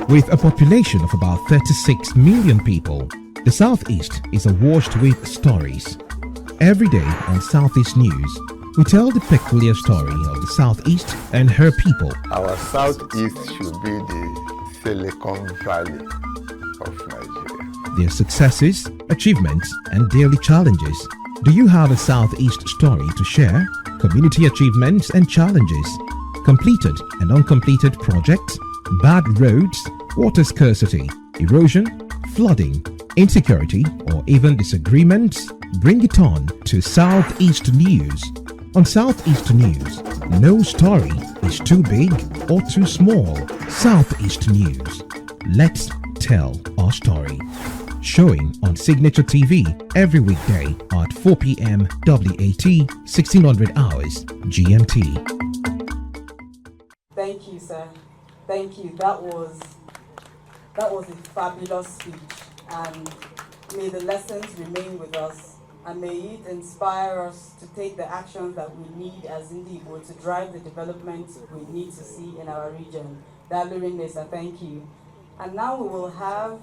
With a population of about 36 million people, the Southeast is awash with stories. Every day on Southeast News, we tell the peculiar story of the Southeast and her people. Our Southeast should be the Silicon Valley of Nigeria. Their successes, achievements, and daily challenges. Do you have a Southeast story to share? Community achievements and challenges, completed and uncompleted projects, bad roads, water scarcity, erosion, flooding, insecurity, or even disagreements? Bring it on to Southeast News. On Southeast News, no story is too big or too small. Southeast News. Let's tell our story. Showing on Signature TV every weekday at 4 p.m. WAT, 1600 hours GMT. Thank you, sir. Thank you. That was a fabulous speech, and may the lessons remain with us, and may it inspire us to take the actions that we need as Igbo to drive the development we need to see in our region. Dalurin Mesa, thank you. And now we will have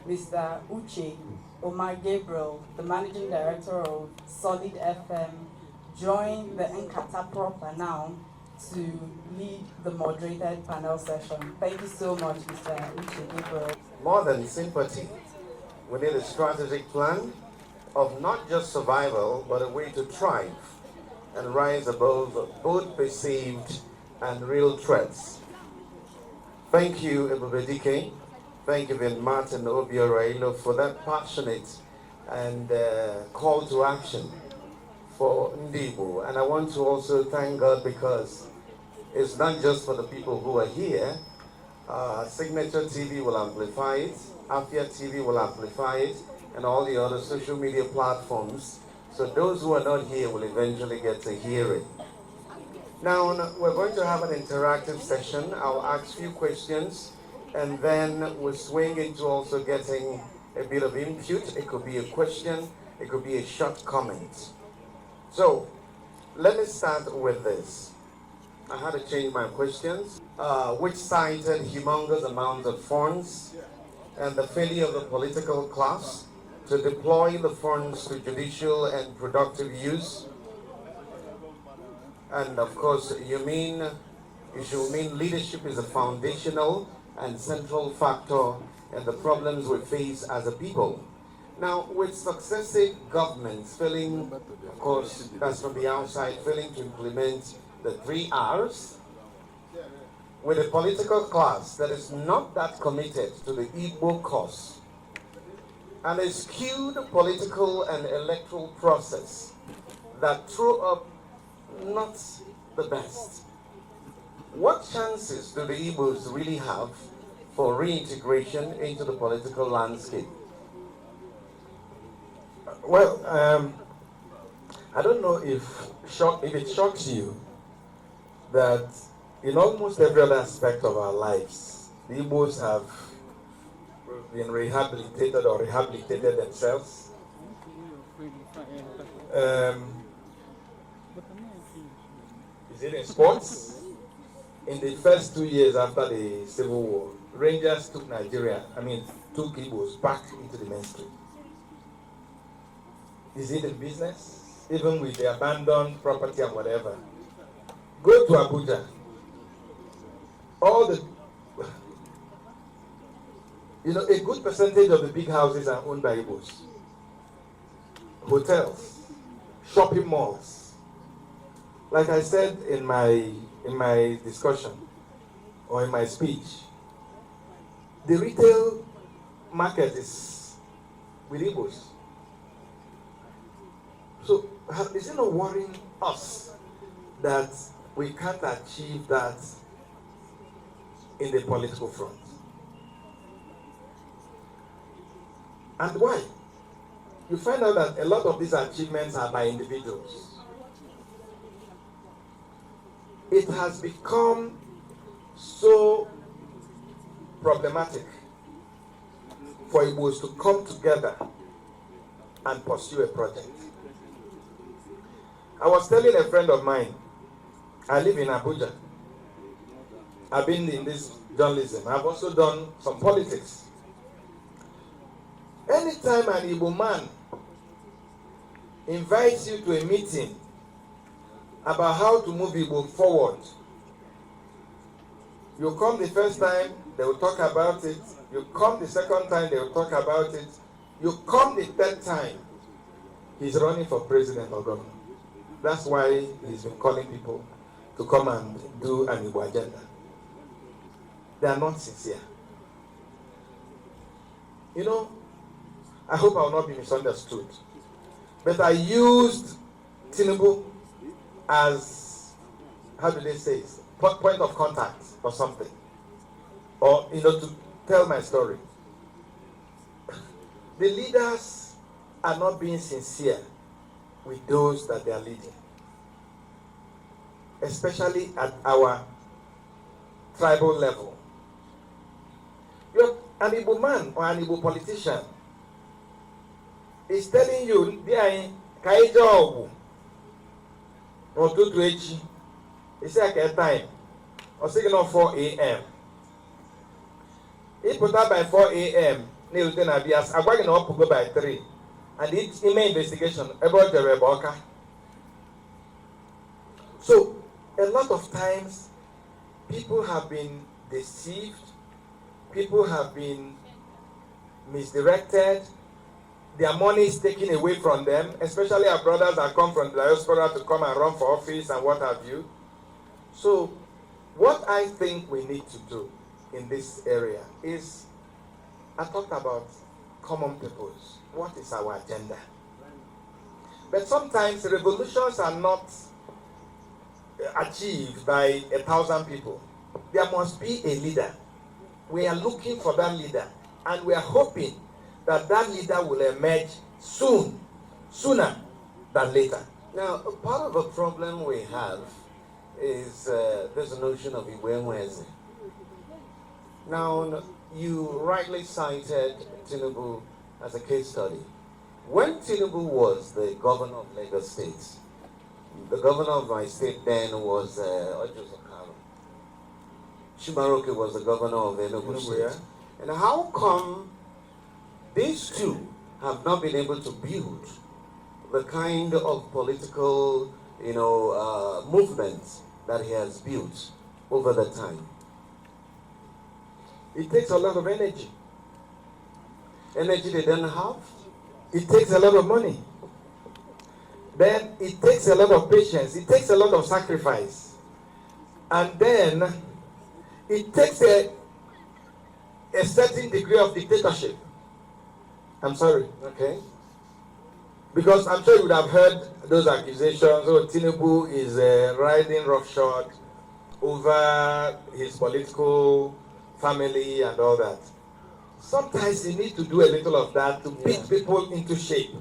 Mr. Uche Omar Gabriel, the Managing Director of Solid FM, join the Nkata proper now to lead the moderated panel session. Thank you so much, Mr. Uche Gabriel. More than sympathy, we need a strategic plan of not just survival, but a way to thrive and rise above both perceived and real threats. Thank you, Ebezina. Thank you, Martin Obiorailu, for that passionate and call to action for Igbo. And I want to also thank God, because it's not just for the people who are here. Signature TV will amplify it, Afia TV will amplify it, and all the other social media platforms. So those who are not here will eventually get to hear it. Now, we're going to have an interactive session. I'll ask a few questions, and then we'll swing into also getting a bit of input. It could be a question, it could be a short comment. So, let me start with this. I had to change my questions, which cited humongous amounts of funds and the failure of the political class to deploy the funds to judicial and productive use. And of course, you should mean leadership is a foundational and central factor in the problems we face as a people. Now, with successive governments failing, of course, that's from the outside, failing to implement the 3 R's, with a political class that is not that committed to the Igbo cause, and a skewed political and electoral process that threw up not the best. What chances do the Igbos really have for reintegration into the political landscape? Well, I don't know if it shocks you that in almost every other aspect of our lives, the Igbos have been rehabilitated or rehabilitated themselves. Is it in sports? In the first 2 years after the Civil War, Rangers took took Igbos back into the mainstream. Is it in business? Even with the abandoned property and whatever. Go to Abuja. A good percentage of the big houses are owned by Igbos. Hotels, shopping malls. Like I said in my discussion or in my speech, the retail market is with Igbos. So is it not worrying us that we can't achieve that in the political front? And why? You find out that a lot of these achievements are by individuals. It has become so problematic for Igbos to come together and pursue a project. I was telling a friend of mine, I live in Abuja. I've been in this journalism. I've also done some politics. Anytime an Igbo man invites you to a meeting about how to move Igbo forward, you come the first time, they will talk about it. You come the second time, they will talk about it. You come the third time, he's running for president or governor. That's why he's been calling people to come and do an Igbo agenda. They are not sincere. You know, I hope I will not be misunderstood, but I used Tinubu as, how do they say it, point of contact or something, or, you know, to tell my story. The leaders are not being sincere with those that they are leading, especially at our tribal level. You're an Igbo man or an Igbo politician is telling you, or 2 to 8, it's like a time, or signal 4 a.m. He put up by 4 a.m. I'm going to go by 3. And it's in my investigation about the Rebecca. So, a lot of times, people have been deceived, people have been misdirected, their money is taken away from them, especially our brothers that come from the diaspora to come and run for office and what have you. So, what I think we need to do in this area is, I talked about common purpose. What is our agenda? But sometimes revolutions are not achieved by 1,000 people. There must be a leader. We are looking for that leader, and we are hoping that that leader will emerge soon, sooner than later. Now, part of the problem we have is this notion of Igbo. Now, you rightly cited Tinubu as a case study. When Tinubu was the governor of Lagos State, the governor of my state then was Ojuzokaro. Shimaroke was the governor of Enugu State. Yeah. And how come these two have not been able to build the kind of political, movement that he has built over the time? It takes a lot of energy. Energy they don't have. It takes a lot of money. Then it takes a lot of patience. It takes a lot of sacrifice. And then it takes a certain degree of dictatorship. I'm sorry, okay? Because I'm sure you would have heard those accusations, oh, Tinubu is riding roughshod over his political family and all that. Sometimes you need to do a little of that to beat people into shape.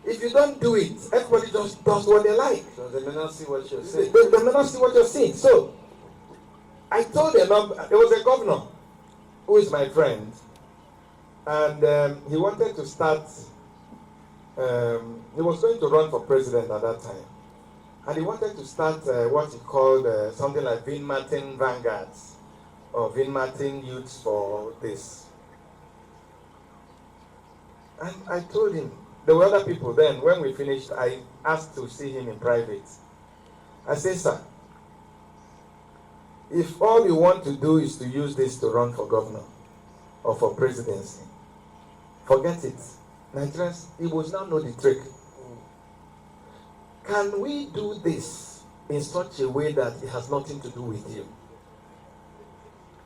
If you don't do it, everybody just does what they like. So they may not see what you're saying. They may not see what you're saying. So, I told them, there was a governor who is my friend, and he wanted to start, he was going to run for president at that time. And he wanted to start what he called something like Vin Martin Vanguards, or Vin Martin Youths for this. And I told him, there were other people then, when we finished, I asked to see him in private. I said, sir, if all you want to do is to use this to run for governor or for presidency, forget it. Nigerians, Igbos now know the trick. Can we do this in such a way that it has nothing to do with you?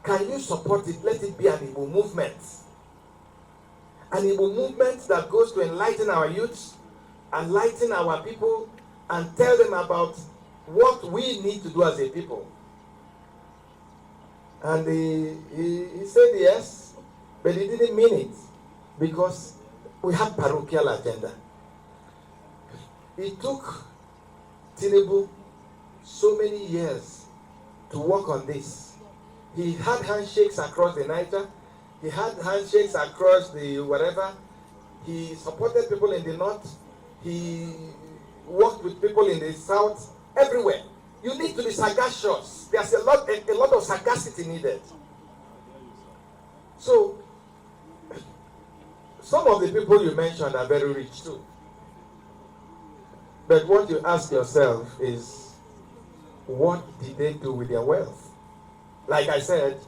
Can you support it? Let it be an Igbo movement. An Igbo movement that goes to enlighten our youths, enlighten our people, and tell them about what we need to do as a people. And he said yes, but he didn't mean it, because we have parochial agenda. It took Tinubu so many years to work on this. He had handshakes across the Niger. He had handshakes across the whatever. He supported people in the north. He worked with people in the south. Everywhere. You need to be sagacious. There's a lot of sagacity needed. So, some of the people you mentioned are very rich too. But what you ask yourself is, what did they do with their wealth? Like I said,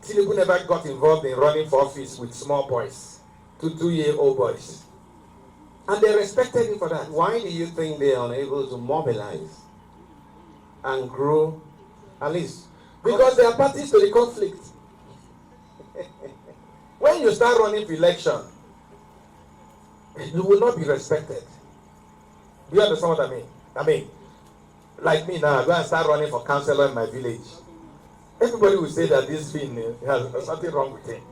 Tinubu never got involved in running for office with small boys, 2-year-old boys. And they respected him for that. Why do you think they are unable to mobilize and grow, at least? Because they are parties to the conflict. When you start running for election, you will not be respected. Do you understand what I mean? I mean, like me now, I go and start running for councillor in my village. Everybody will say that this thing has something wrong with him.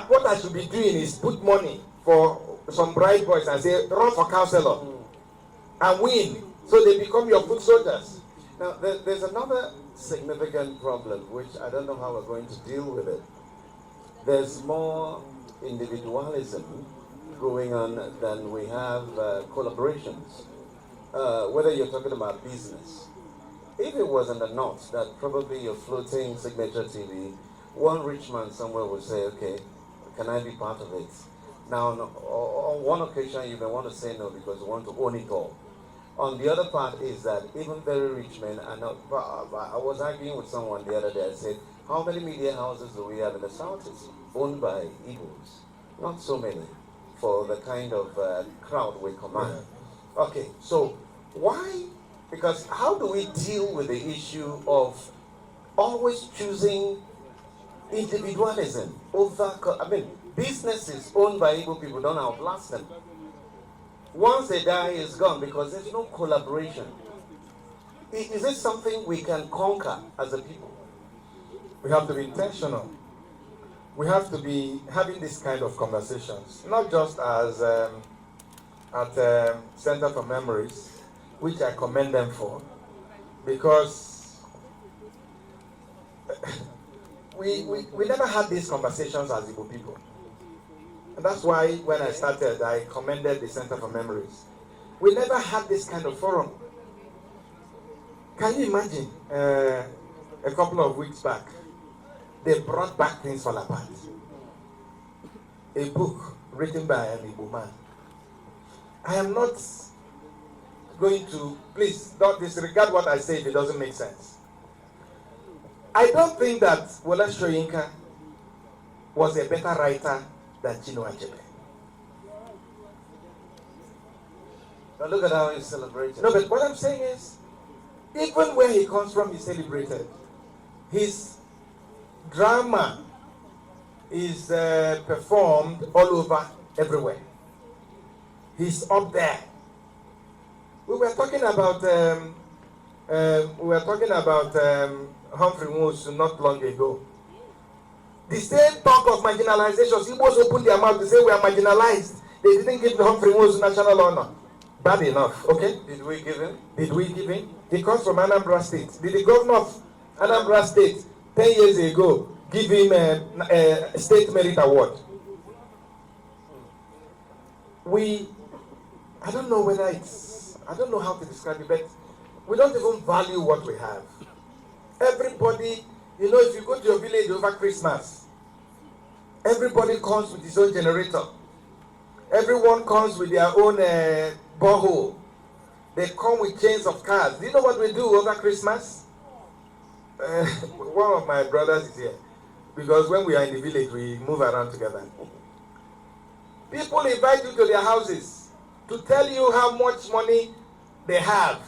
What I should be doing is put money for some bright boys and say, run for councillor and win, so they become your foot soldiers. Now, there's another significant problem, which I don't know how we're going to deal with it. There's more individualism going on than we have collaborations. Whether you're talking about business. If it was in the north that probably you're floating Signature TV, one rich man somewhere would say, okay, can I be part of it? Now, on one occasion, you may want to say no because you want to own it all. On the other part is that even very rich men are not. I was arguing with someone the other day. I said, how many media houses do we have in the Southeast owned by Igbos? Not so many for the kind of crowd we command. Okay, so why? Because how do we deal with the issue of always choosing individualism over, businesses owned by Igbo people don't outlast them. Once they die, it's gone because there's no collaboration. Is this something we can conquer as a people? We have to be intentional. We have to be having this kind of conversations, not just as at Center for Memories, which I commend them for, because we never had these conversations as Igbo people. And that's why when I started, I commended the Center for Memories. We never had this kind of forum. Can you imagine, a couple of weeks back, they brought back things fall apart. A book written by an Igbo man. I am not going to, please don't disregard what I say if it doesn't make sense. I don't think that Wole Soyinka was a better writer than Chinua Achebe. But look at how he's celebrated. No, but what I'm saying is, even where he comes from, he's celebrated. His drama is performed all over, everywhere. He's up there. We were talking about Humphrey Woods not long ago. The same talk of marginalization, Igbos opened their mouth to say we are marginalized. They didn't give Humphrey Woods national honor. Bad enough, okay? Did we give him? Did we give him? He comes from Anambra State. Did the governor of Anambra State 10 years ago give him a state merit award? I don't know whether I don't know how to describe it, but we don't even value what we have. Everybody, if you go to your village over Christmas, everybody comes with his own generator. Everyone comes with their own borehole. They come with chains of cars. Do you know what we do over Christmas? One of my brothers is here. Because when we are in the village, we move around together. People invite you to their houses to tell you how much money they have.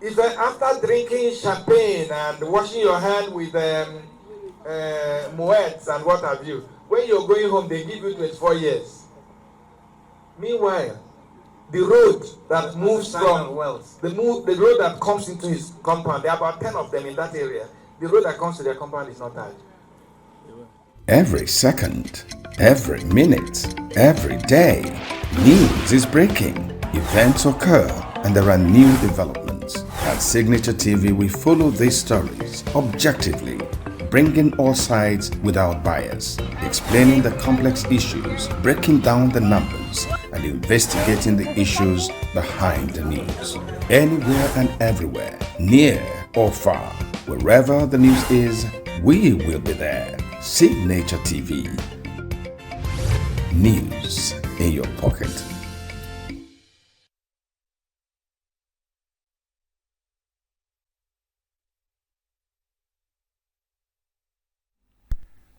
If after drinking champagne and washing your hand with moeds and what have you, when you're going home, they give you 24 years. Meanwhile, the road that moves from wealth, the road that comes into his compound, there are about 10 of them in that area. The road that comes to their compound is not tied. Every second, every minute, every day, news is breaking, events occur, and there are new developments. At Signature TV, we follow these stories objectively, bringing all sides without bias, explaining the complex issues, breaking down the numbers, and investigating the issues behind the news. Anywhere and everywhere, near or far, wherever the news is, we will be there. See Nature TV. News in your pocket.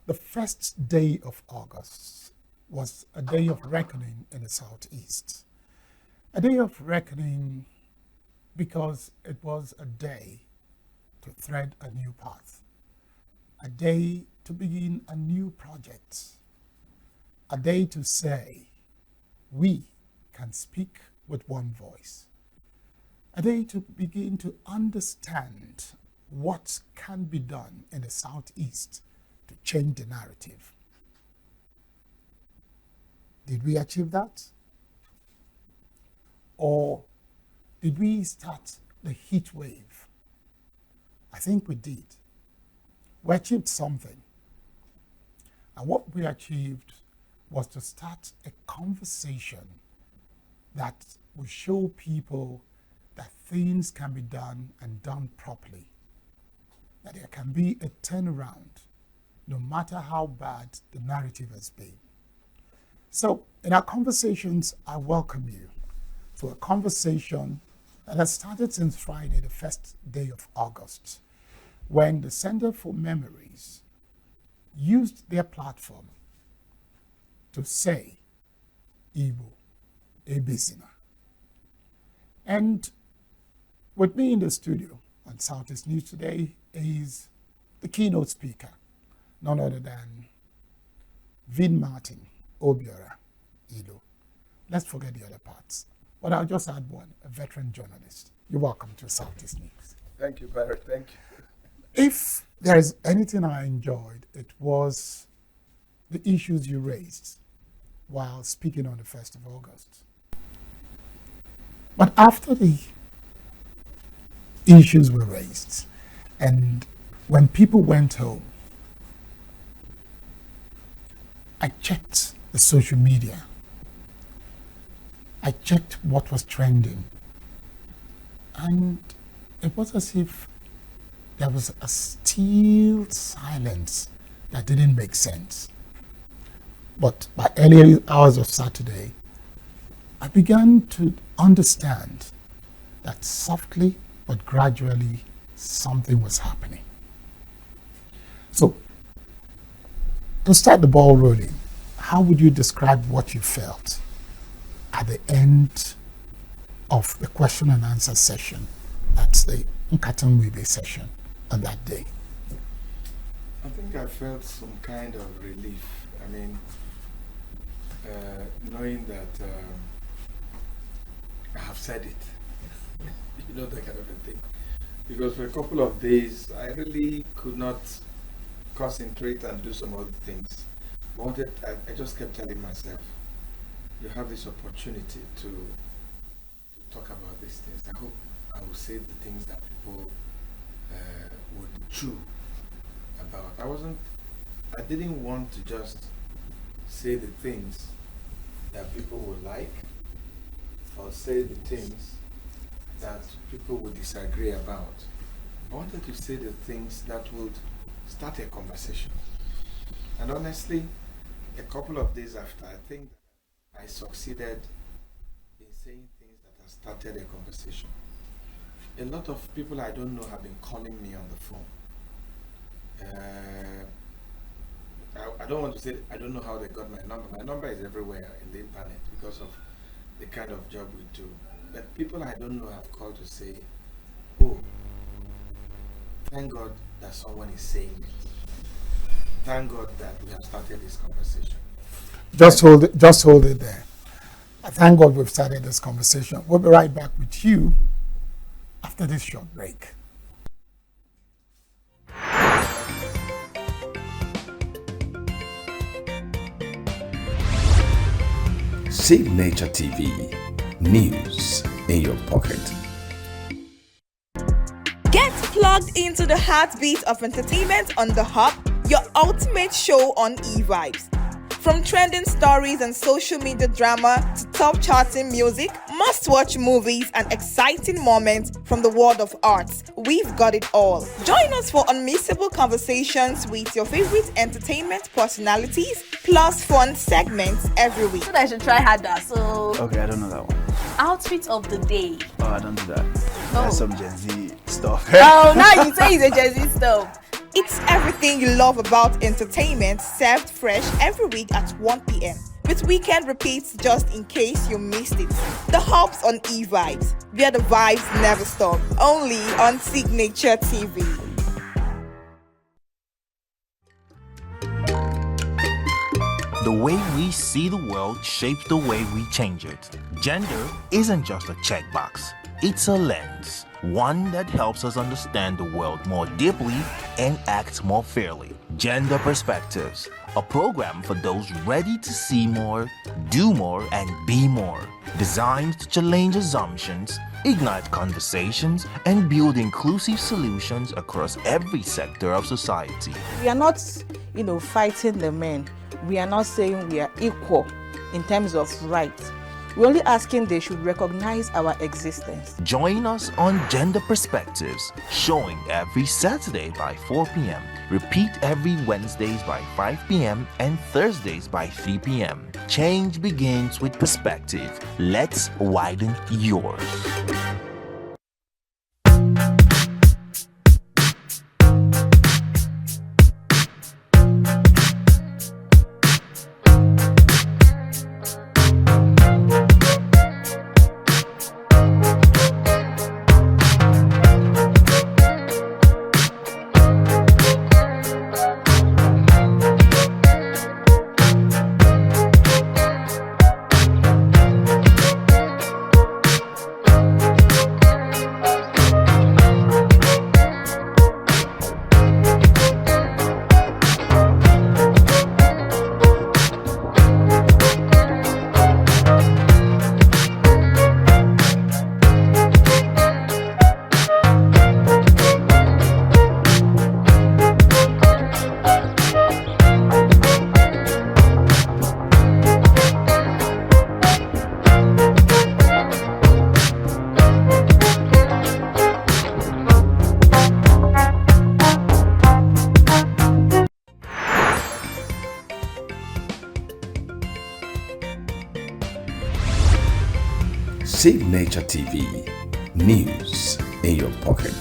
The first day of August was a day of reckoning in the Southeast. A day of reckoning because it was a day to thread a new path. A day to begin a new project. A day to say, we can speak with one voice. A day to begin to understand what can be done in the Southeast to change the narrative. Did we achieve that? Or did we start the heat wave? I think we did. We achieved something. And what we achieved was to start a conversation that will show people that things can be done and done properly. That there can be a turnaround no matter how bad the narrative has been. So in our conversations, I welcome you to a conversation that has started since Friday, the first day of August, when the Center for Memories used their platform to say Igbo, Ebezina. And with me in the studio on Southeast News today is the keynote speaker, none other than Vin Martin Obiora Ilo. Let's forget the other parts. But I'll just add one, a veteran journalist. You're welcome to Southeast News. Thank you, Barrett. Thank you. If there is anything I enjoyed, it was the issues you raised while speaking on the 1st of August. But after the issues were raised, and when people went home, I checked the social media. I checked what was trending. And it was as if there was a still silence that didn't make sense. But by early hours of Saturday, I began to understand that softly but gradually something was happening. So, to start the ball rolling, how would you describe what you felt at the end of the question and answer session? That's the Nkatanwibe session on that day. I think I felt some kind of relief. I mean, knowing that I have said it, you know, that kind of a thing. Because for a couple of days, I really could not concentrate and do some other things. I just kept telling myself, you have this opportunity to talk about these things. I hope I will say the things that people would chew about. I didn't want to just say the things that people would like or say the things that people would disagree about. I wanted to say the things that would start a conversation. And honestly, a couple of days after, I think I succeeded in saying things that have started a conversation. A lot of people I don't know have been calling me on the phone. I don't want to say I don't know how they got my number. My number is everywhere in the internet because of the kind of job we do. But people I don't know have called to say, oh, thank God that someone is saying it. Thank God that we have started this conversation. Just hold it there. Thank God we've started this conversation. We'll be right back with you after this short break. See Nature TV. News in your pocket. Get plugged into the heartbeat of entertainment on The Hub, your ultimate show on e-vibes. From trending stories and social media drama to top charting music, must-watch movies and exciting moments from the world of arts, we've got it all. Join us for unmissable conversations with your favorite entertainment personalities, plus fun segments every week. I should try harder, so... Okay, I don't know that one. Outfit of the day. Oh, I don't do that. That's some Gen Z stuff. Oh, now you say it's a Gen Z stuff. It's everything you love about entertainment, served fresh every week at 1 p.m. with weekend repeats just in case you missed it. The Hubs on E-Vibes, where the vibes never stop. Only on Signature TV. The way we see the world shapes the way we change it. Gender isn't just a checkbox, it's a lens. One that helps us understand the world more deeply and act more fairly. Gender Perspectives, a program for those ready to see more, do more, and be more. Designed to challenge assumptions, ignite conversations, and build inclusive solutions across every sector of society. We are not, fighting the men. We are not saying we are equal in terms of rights. We're only asking they should recognize our existence. Join us on Gender Perspectives, showing every Saturday by 4 p.m. Repeat every Wednesdays by 5 p.m. and Thursdays by 3 p.m. Change begins with perspective. Let's widen yours. Signature TV, news in your pocket.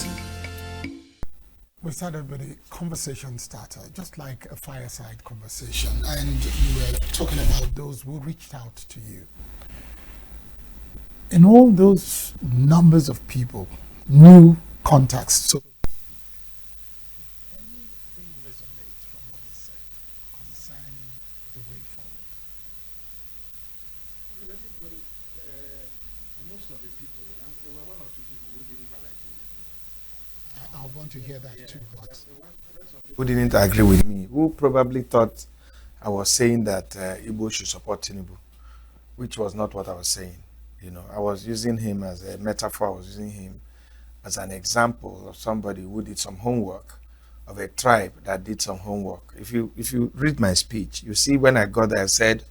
We started with a conversation starter, just like a fireside conversation, and you were talking about those who reached out to you. In all those numbers of people, new contacts, so anything resonates from what is said concerning the way forward? Most of the people, and there were one or two people who didn't bother to. I want to hear that too. But Who didn't agree with me, who probably thought I was saying that Igbo should support Tinubu, which was not what I was saying. I was using him as a metaphor. I was using him as an example of somebody who did some homework, of a tribe that did some homework. If you read my speech, you see when I got there, I said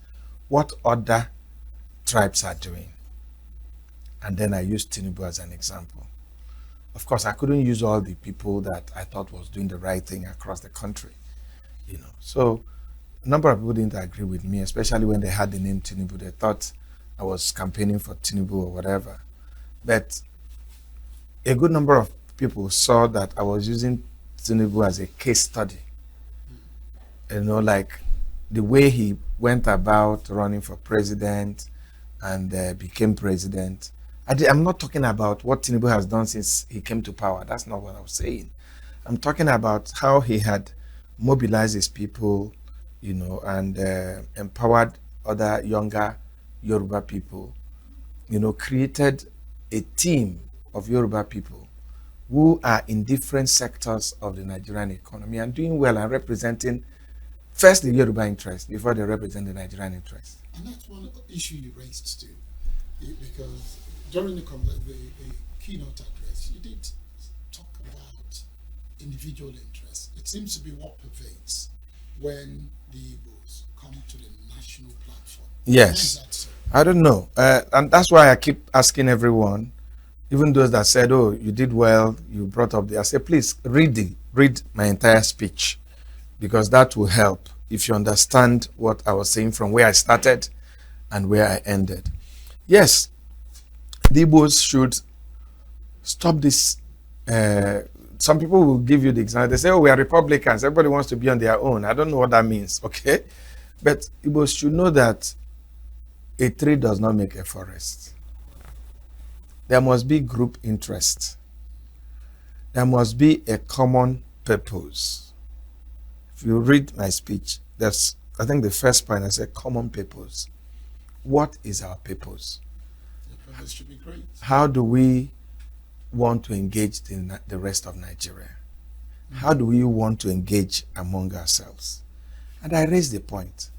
what other tribes are doing. And then I used Tinubu as an example. Of course, I couldn't use all the people that I thought was doing the right thing across the country. So a number of people didn't agree with me, especially when they had the name Tinubu. They thought I was campaigning for Tinubu or whatever. But a good number of people saw that I was using Tinubu as a case study. Like the way he went about running for president and became president. I'm not talking about what Tinubu has done since he came to power. That's not what I was saying. I'm talking about how he had mobilized his people, and empowered other younger Yoruba people, created a team of Yoruba people who are in different sectors of the Nigerian economy and doing well and representing first the Yoruba interest before they represent the Nigerian interest. And that's one issue you raised too, because during the keynote address, you did talk about individual interests. It seems to be what pervades when the Igbos come to the national platform? Yes. I don't know. And that's why I keep asking everyone, even those that said, oh, you did well, you brought up the, I say, please read my entire speech, because that will help if you understand what I was saying from where I started and where I ended. Yes, the Igbos should stop this. Some people will give you the example. They say, oh, we are Republicans. Everybody wants to be on their own. I don't know what that means, okay? But Igbos should know that a tree does not make a forest. There must be group interest. There must be a common purpose. If you read my speech, that's, I think the first point I said, common purpose. What is our purpose? The purpose should be great. How do we want to engage the rest of Nigeria? How do we want to engage among ourselves? And I raised the point.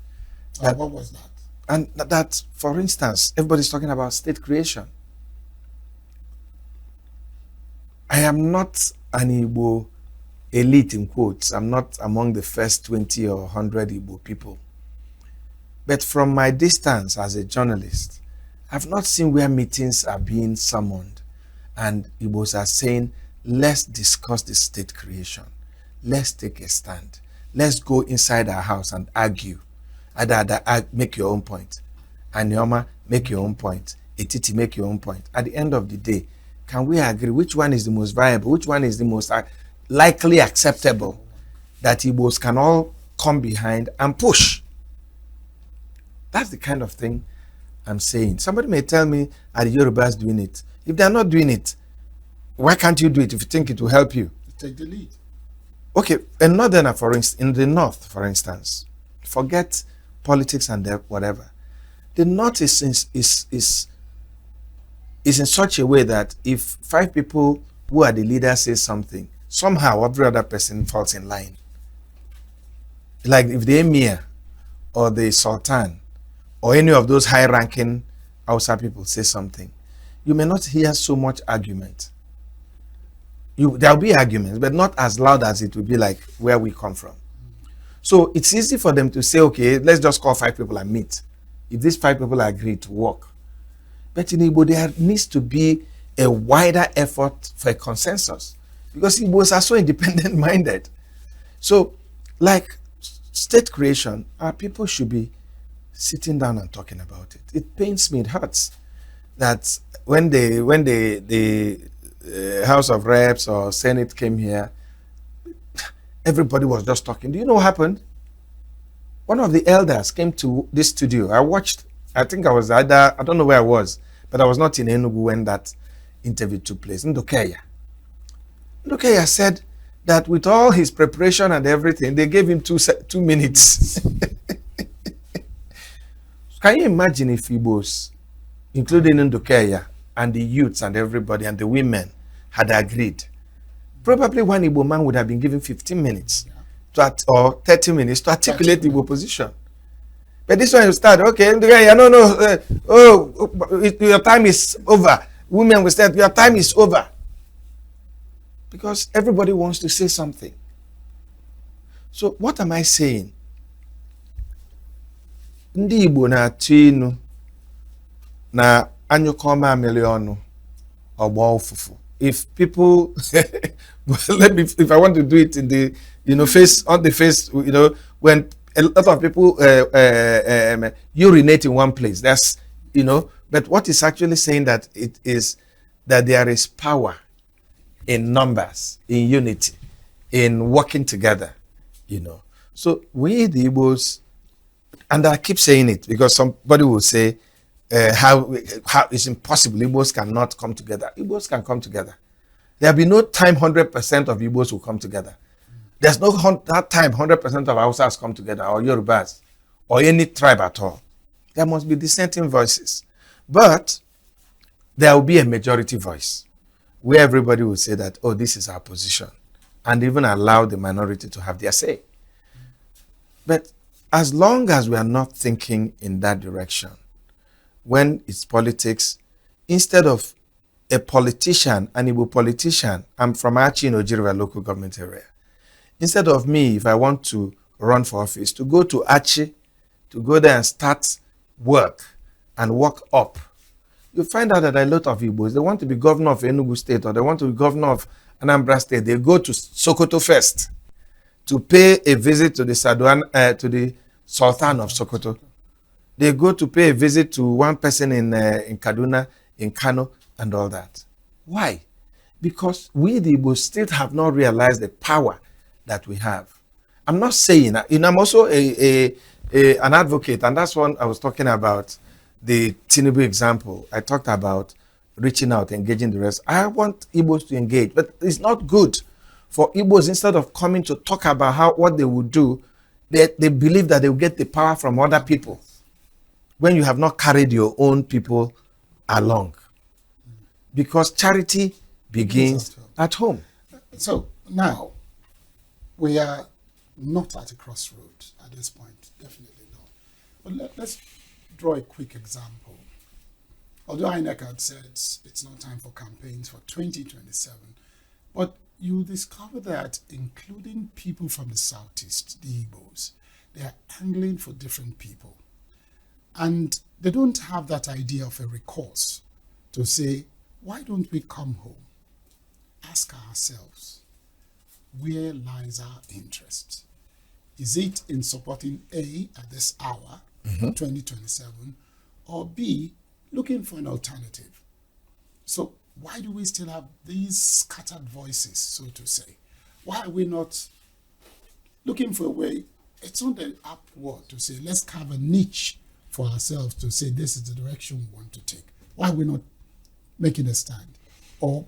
What was that? And that, for instance, everybody's talking about state creation. I am not an Igbo elite, in quotes. I'm not among the first 20 or 100 Igbo people. But from my distance as a journalist, I've not seen where meetings are being summoned and Igbos are saying, let's discuss the state creation. Let's take a stand. Let's go inside our house and argue. Make your own point. Anyoma, make your own point. Etiti, make your own point. At the end of the day, can we agree which one is the most viable, which one is the most likely acceptable that Igbos can all come behind and push? That's the kind of thing I'm saying. Somebody may tell me, are the Yorubas doing it? If they're not doing it, why can't you do it if you think it will help you? Take the lead. Okay, in Northern, for instance, in the North, for instance, forget politics and whatever. The North is in such a way that if 5 people who are the leaders say something, somehow every other person falls in line. Like if the Emir or the Sultan or any of those high-ranking Hausa people say something, you may not hear so much argument. There'll be arguments, but not as loud as it would be like where we come from. So it's easy for them to say, okay, let's just call 5 people and meet. If these 5 people agree to work. But in Igbo, there needs to be a wider effort for a consensus, because Igbos are so independent-minded. So, like state creation, our people should be sitting down and talking about it. It pains me, it hurts, that when the House of Reps or Senate came here, everybody was just talking. Do you know what happened? One of the elders came to this studio. I watched, I think I was either, I don't know where I was, but I was not in Enugu when that interview took place. Ndokeya said that with all his preparation and everything, they gave him 2 minutes. Can you imagine if Igbos, including Ndokeya and the youths and everybody and the women, had agreed? Probably one Igbo man would have been given 15 minutes or 30 minutes to articulate the Igbo position. But this one you start, okay, your time is over. Women will say, your time is over. Because everybody wants to say something. So what am I saying? Ndị Igbo na-atụ inu na anyụkọma amịlị ọnụ ọgba ụfụfụ. If people, if I want to do it in the, face, on the face, when a lot of people urinate in one place, that's, but what is actually saying that it is that there is power in numbers, in unity, in working together, So we, the Igbos, and I keep saying it because somebody will say, how it's impossible, Igbos cannot come together. Igbos can come together. There'll be no time 100% of Igbos will come together. There's no that time 100% of Hausas come together, or Yorubas, or any tribe at all. There must be dissenting voices. But there will be a majority voice where everybody will say that, oh, this is our position, and even allow the minority to have their say. But as long as we are not thinking in that direction, when it's politics, instead of a politician, an Igbo politician, I'm from Achi in Ojiriwa local government area. Instead of me, if I want to run for office, to go to Achi, to go there and start work and work up, you find out that a lot of Igbos, they want to be governor of Enugu State or they want to be governor of Anambra State. They go to Sokoto first to pay a visit to the Sultan of Sokoto. They go to pay a visit to one person in Kaduna, in Kano, and all that. Why? Because we, the Igbos, still have not realized the power that we have. I'm not saying, I'm also an advocate, and that's what I was talking about, the Tinubu example. I talked about reaching out, engaging the rest. I want Igbos to engage, but it's not good for Igbos, instead of coming to talk about what they would do, they believe that they will get the power from other people when you have not carried your own people along. Because charity begins at home. So now, we are not at a crossroads at this point, definitely not. But let's draw a quick example. Although INEC had said it's not time for campaigns for 2027, but you discover that including people from the Southeast, the Igbos, they are angling for different people. And they don't have that idea of a recourse to say, why don't we come home, ask ourselves, where lies our interest? Is it in supporting A at this hour, 2027, or B, looking for an alternative? So why do we still have these scattered voices, so to say? Why are we not looking for a way? It's not an upward to say, let's carve a niche for ourselves to say this is the direction we want to take. Why are we not making a stand or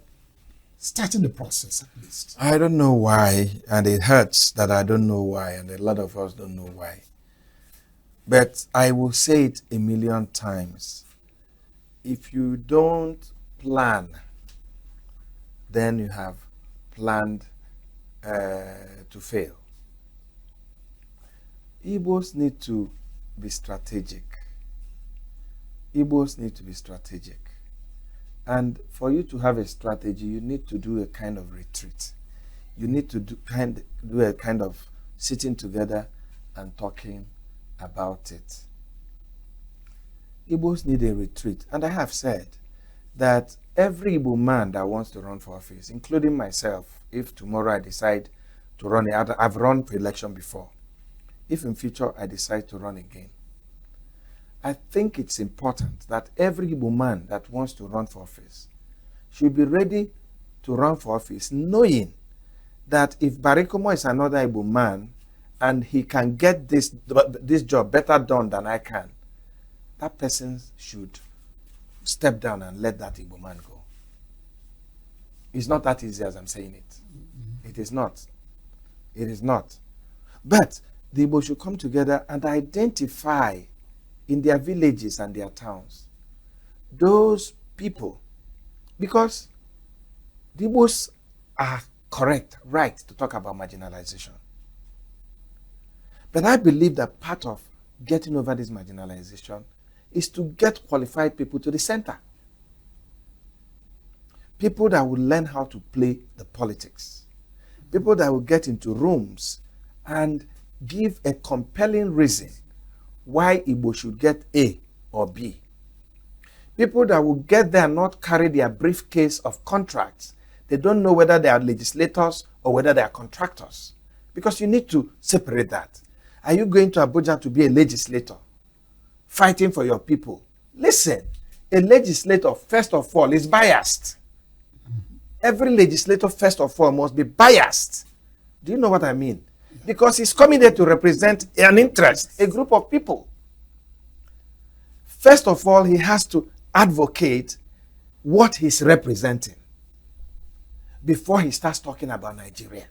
starting the process at least? I don't know why, and it hurts that I don't know why, and a lot of us don't know why. But I will say it a million times. If you don't plan, then you have planned to fail. Igbos need to be strategic. Igbos need to be strategic. And for you to have a strategy, you need to do a kind of retreat. You need to do a kind of sitting together and talking about it. Igbos need a retreat. And I have said that every Igbo man that wants to run for office, including myself, if tomorrow I decide to run, I've run for election before. If in future I decide to run again, I think it's important that every Igbo man that wants to run for office should be ready to run for office, knowing that if Barikomo is another Igbo man and he can get this job better done than I can, that person should step down and let that Igbo man go. It's not that easy as I'm saying it. It is not. It is not. But the Igbo should come together and identify in their villages and their towns those people, because the Igbos are right to talk about marginalization. But I believe that part of getting over this marginalization is to get qualified people to the center. People that will learn how to play the politics. People that will get into rooms and give a compelling reason why Igbo should get A or B. People that will get there and not carry their briefcase of contracts. They don't know whether they are legislators or whether they are contractors. Because you need to separate that. Are you going to Abuja to be a legislator, fighting for your people? Listen, a legislator, first of all, is biased. Every legislator, first of all, must be biased. Do you know what I mean? Because he's coming there to represent an interest, a group of people. First of all, he has to advocate what he's representing before he starts talking about Nigeria.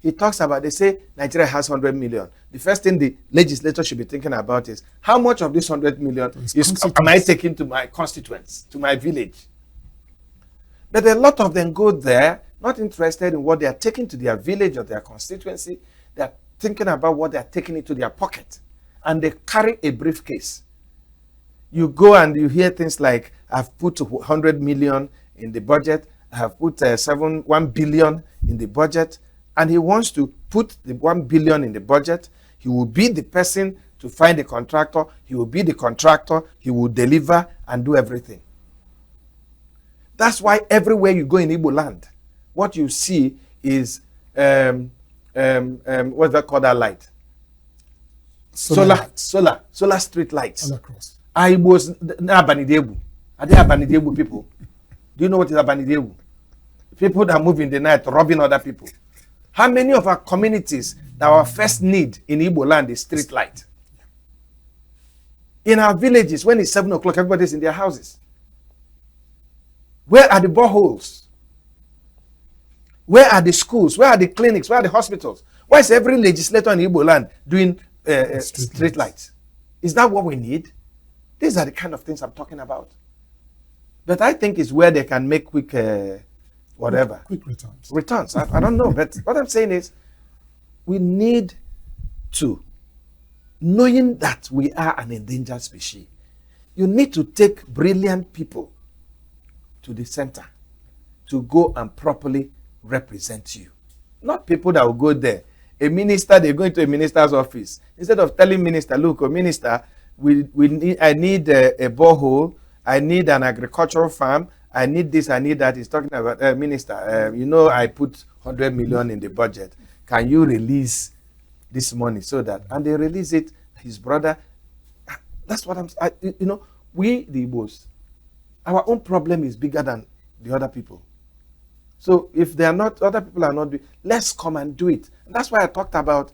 He talks about, they say Nigeria has 100 million. The first thing the legislator should be thinking about is, how much of this 100 million am I taking to my constituents, to my village? But a lot of them go there, not interested in what they are taking to their village or their constituency. They are thinking about what they are taking into their pocket. And they carry a briefcase. You go and you hear things like, I've put 100 million in the budget. I have put 1 billion in the budget. And he wants to put the 1 billion in the budget. He will be the person to find a contractor. He will be the contractor. He will deliver and do everything. That's why everywhere you go in Igbo land, what you see is what's that called, that light? Solar street lights. All across. Igbos Abanidebu. Are they Abanidebu people? Do you know what is Abanidebu? People that move in the night robbing other people. How many of our communities that our first need in Igbo land is street light? In our villages, when it's 7 o'clock, everybody's in their houses. Where are the boreholes? Where are the schools? Where are the clinics? Where are the hospitals? Why is every legislator in Igbo land doing street lights? Is that what we need? These are the kind of things I'm talking about. But I think it's where they can make quick whatever. Quick returns. Returns. I don't know. But what I'm saying is we need to, knowing that we are an endangered species, you need to take brilliant people to the center to go and properly represent you. Not people that will go there. A minister, they go into a minister's office. Instead of telling minister, look, minister, I need a borehole, I need an agricultural farm, I need this, I need that. He's talking about, minister, you know, I put 100 million in the budget. Can you release this money so that, and they release it, his brother. That's what you know, we, the Igbos, our own problem is bigger than the other people. So if they are not, other people are not doing, let's come and do it. And that's why I talked about,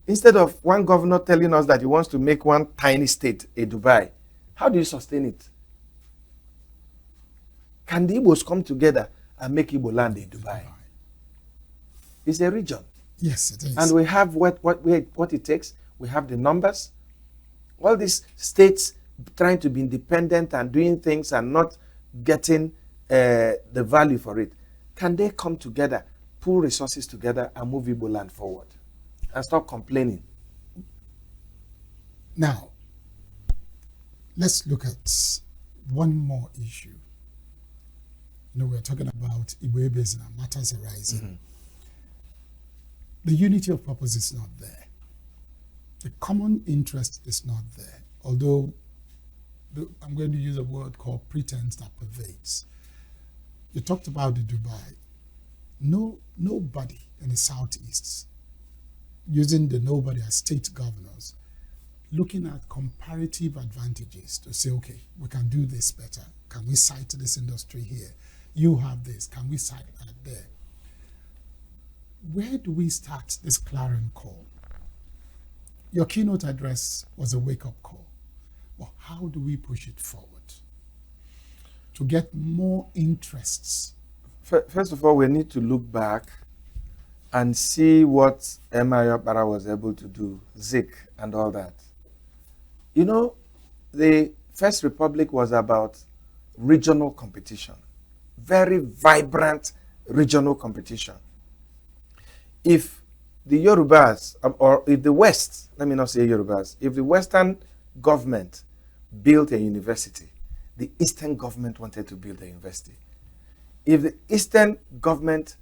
instead of one governor telling us that he wants to make one tiny state a Dubai, how do you sustain it? Can the Igbos come together and make Igbo land a Dubai? It's a region. Yes, it is. And we have what it takes. We have the numbers. All these states trying to be independent and doing things and not getting the value for it. Can they come together, pull resources together and move Igbo land forward and stop complaining? Now, let's look at one more issue. You know, we're talking about Igbo Ebezina, matters arising. Mm-hmm. The unity of purpose is not there. The common interest is not there. Although, I'm going to use a word called pretense that pervades. You talked about the Dubai. Nobody in the Southeast, using the nobody as state governors, looking at comparative advantages to say, okay, we can do this better. Can we cite this industry here? You have this. Can we cite that there? Where do we start this clarion call? Your keynote address was a wake-up call. Well, how do we push it forward to get more interests? First of all, we need to look back and see what Emma Yopara was able to do, Zik and all that. You know, the First Republic was about regional competition, very vibrant regional competition. If the Yorubas, or if the West, let me not say Yorubas, if the Western government built a university, the Eastern government wanted to build a university. If the Eastern government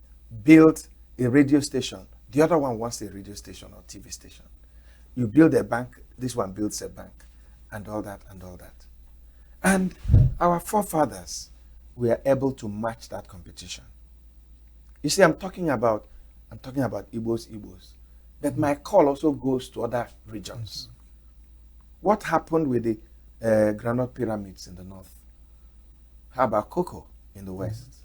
built a radio station, the other one wants a radio station or TV station. You build a bank, this one builds a bank, and all that, and all that. And our forefathers were able to match that competition. You see, I'm talking about Igbos. But my call also goes to other regions. What happened with the granite pyramids in the north? How about cocoa in the west?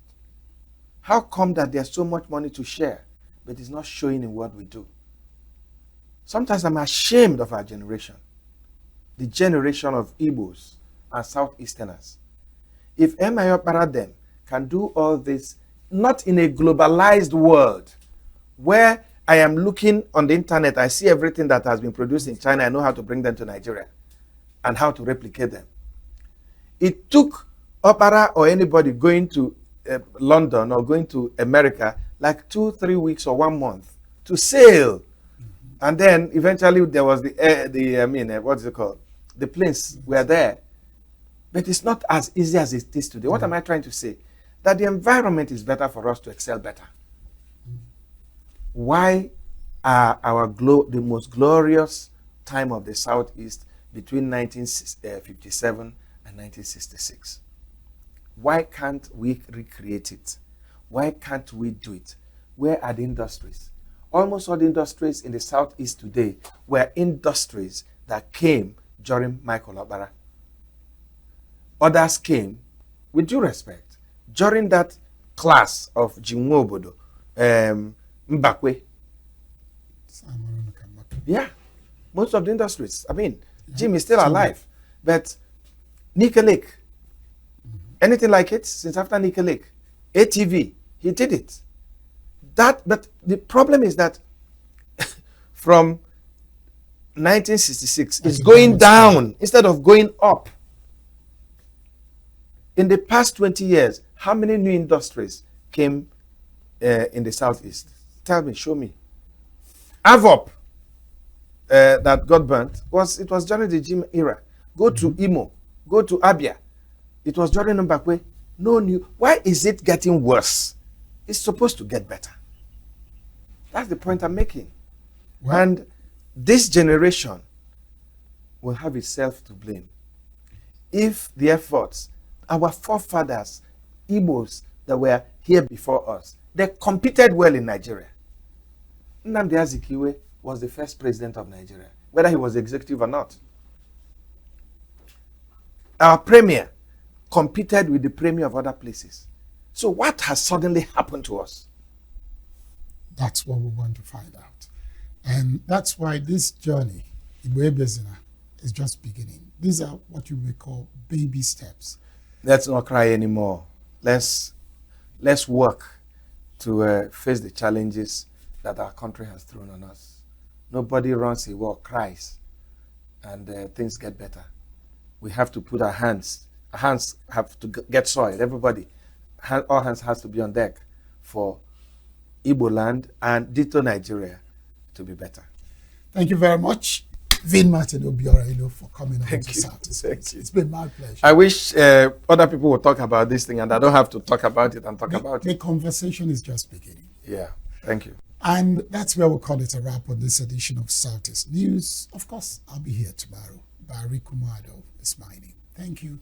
How come that there's so much money to share, but it's not showing in what we do? Sometimes I'm ashamed of our generation, the generation of Igbos and Southeasterners. If Emma Paradem can do all this, not in a globalized world, where I am looking on the internet, I see everything that has been produced in China, I know how to bring them to Nigeria and how to replicate them. It took Opera or anybody going to London or going to America like 2-3 weeks or 1 month to sail. And then eventually there was what's it called? The planes were there. But it's not as easy as it is today. What am I trying to say? That the environment is better for us to excel better. Why are the most glorious time of the Southeast between 1957 and 1966. Why can't we recreate it? Why can't we do it? Where are the industries? Almost all the industries in the Southeast today were industries that came during Michael Obara. Others came, with due respect, during that class of Jinwobodo, Mbakwe. Yeah, most of the industries. I mean, Jim is still alive, but Nickel Lake, anything like it since after Nickel Lake, ATV, he did it. But the problem is that from 1966, it's going down instead of going up. In the past 20 years, how many new industries came in the Southeast? Tell me, show me. Avop, that got burnt, it was during the Jim era. Go to Imo, go to Abia. It was during Mbakwe. No new. Why is it getting worse? It's supposed to get better. That's the point I'm making. Well, and this generation will have itself to blame if the efforts, our forefathers, Igbos that were here before us, they competed well in Nigeria. Nnamdi Azikiwe was the first president of Nigeria, whether he was executive or not. Our premier competed with the premier of other places. So what has suddenly happened to us? That's what we want to find out. And that's why this journey, Ebezina, is just beginning. These are what you may call baby steps. Let's not cry anymore. Let's work to face the challenges that our country has thrown on us. Nobody runs a war, cries, and things get better. We have to put our hands have to get soiled. Everybody, all hands has to be on deck for Igbo land and ditto Nigeria to be better. Thank you very much, Vin Martin Obiora, for coming on to Southeast. It's been my pleasure. I wish other people would talk about this thing and I don't have to talk about it and talk about it. The conversation is just beginning. Yeah, thank you. And that's where we'll call it a wrap on this edition of Southeast News. Of course, I'll be here tomorrow. Barry Kumado is my name. Thank you.